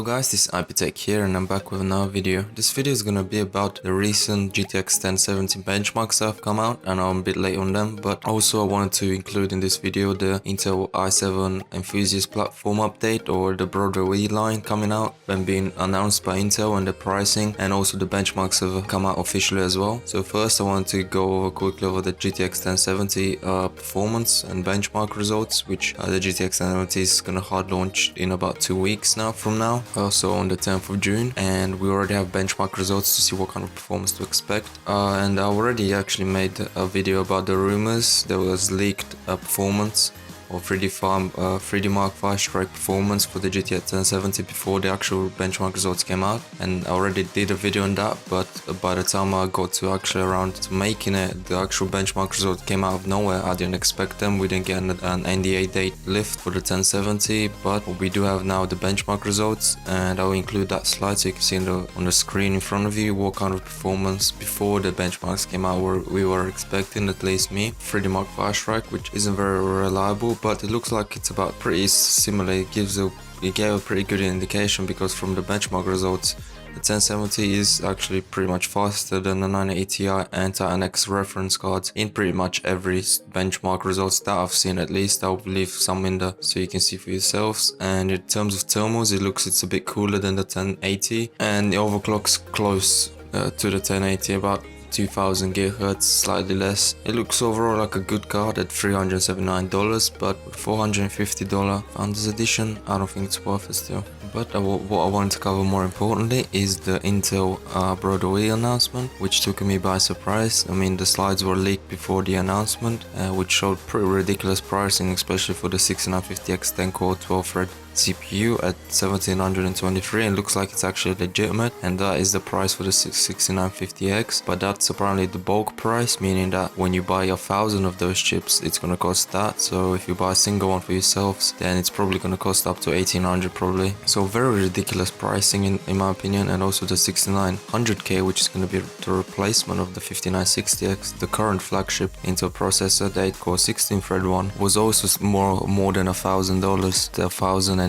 Hello guys, this is IPTech here and I'm back with another video. This video is gonna be about the recent GTX 1070 benchmarks that have come out. I know I'm a bit late on them, but also I wanted to include in this video the Intel i7 Enthusiast platform update, or the Broadwell-E line coming out and being announced by Intel, and the pricing, and also the benchmarks have come out officially as well. So first I want to go over quickly over the GTX 1070 performance and benchmark results, which the GTX 1070 is gonna hard launch in about 2 weeks now from now, also on the 10th of June, and we already have benchmark results to see what kind of performance to expect. And I already actually made a video about the rumors. There was leaked performance or 3D Mark V strike performance for the GTX 1070 before the actual benchmark results came out, and I already did a video on that, but by the time I got to actually around to making it, the actual benchmark result came out of nowhere. I didn't expect them. We didn't get an NDA date lift for the 1070, but we do have now the benchmark results, and I'll include that slide so you can see on the screen in front of you what kind of performance before the benchmarks came out we were expecting, at least me. 3D Mark V strike, which isn't very reliable, but it looks like it's about pretty similar. It gave a pretty good indication, because from the benchmark results, the 1070 is actually pretty much faster than the 980 Ti and Titan X reference cards in pretty much every benchmark results that I've seen. At least I'll leave some in there so you can see for yourselves. And in terms of thermals, it's a bit cooler than the 1080, and the overclock's close to the 1080, about 2000 GHz, slightly less. It looks overall like a good card at $379, but $450 Founders Edition, I don't think it's worth it still. But what I wanted to cover more importantly is the Intel Broadwell-E announcement, which took me by surprise. I mean, the slides were leaked before the announcement, which showed pretty ridiculous pricing, especially for the 6950X 10-core 12-thread CPU at $1,723, and looks like it's actually legitimate, and that is the price for the 6950X. But that's apparently the bulk price, meaning that when you buy 1,000 of those chips, it's gonna cost that. So if you buy a single one for yourselves, then it's probably gonna cost up to $1,800 probably. So very ridiculous pricing in my opinion. And also the 6900K, which is gonna be the replacement of the 5960X, the current flagship Intel processor, the 8-core 16-thread one, was also more than $1,000, the $1,089.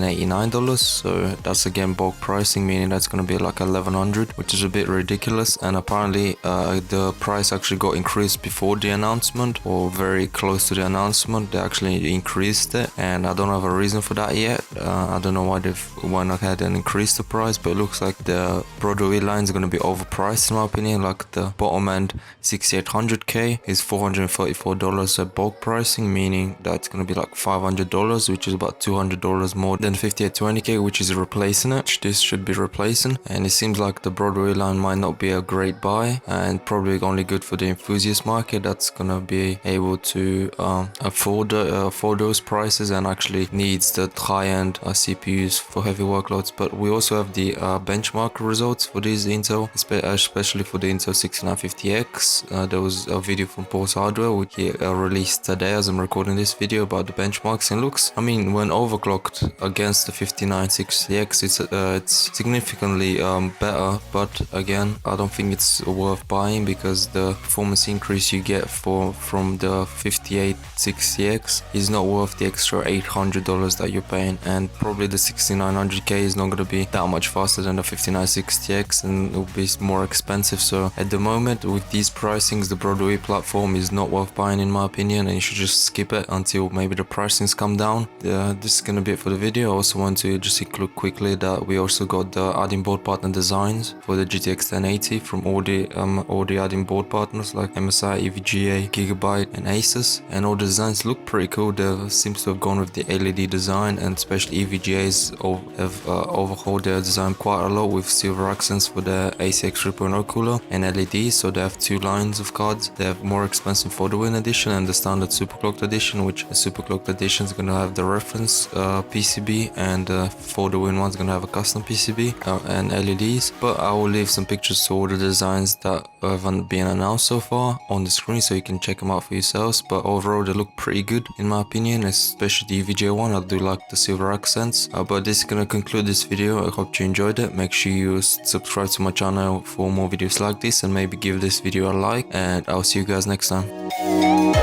So that's again bulk pricing, meaning that's going to be like $1,100, which is a bit ridiculous. And apparently the price actually got increased before the announcement, or very close to the announcement. They actually increased it, and I don't have a reason for that yet. I don't know why they've went ahead and increased the price, but it looks like the Broadwell-E line is going to be overpriced in my opinion. Like the bottom end 6800K is $434 at bulk pricing, meaning that's going to be like $500, which is about $200 more than 5820K, which is replacing it. This should be replacing, and it seems like the Broadwell line might not be a great buy, and probably only good for the enthusiast market that's gonna be able to afford those prices, and actually needs the high-end CPUs for heavy workloads. But we also have the benchmark results for these Intel, especially for the Intel 6950X. There was a video from Pulse Hardware which he released today as I'm recording this video about the benchmarks, and looks, I mean, when overclocked against the 5960X, it's significantly better, but again, I don't think it's worth buying, because the performance increase you get from the 5860X is not worth the extra $800 that you're paying. And probably the 6900K is not going to be that much faster than the 5960X, and it will be more expensive. So at the moment, with these pricings, the Broadwell platform is not worth buying in my opinion, and you should just skip it until maybe the pricings come down. This is going to be it for the video. I also want to just include quickly that we also got the add-in board partner designs for the GTX 1080 from all the add-in board partners like MSI, EVGA, Gigabyte and Asus, and all the designs look pretty cool. They seems to have gone with the LED design, and especially EVGA's have overhauled their design quite a lot with silver accents for the ACX 3.0 cooler and LEDs. So they have two lines of cards. They have more expensive for the Win edition and the standard superclocked edition, which the superclocked edition is going to have the reference PCB, and for the Win one's gonna have a custom PCB and LEDs. But I will leave some pictures to all the designs that haven't been announced so far on the screen, so you can check them out for yourselves. But overall they look pretty good in my opinion, especially the EVGA one. I do like the silver accents. But this is gonna conclude this video. I hope you enjoyed it. Make sure you subscribe to my channel for more videos like this, and maybe give this video a like, and I'll see you guys next time.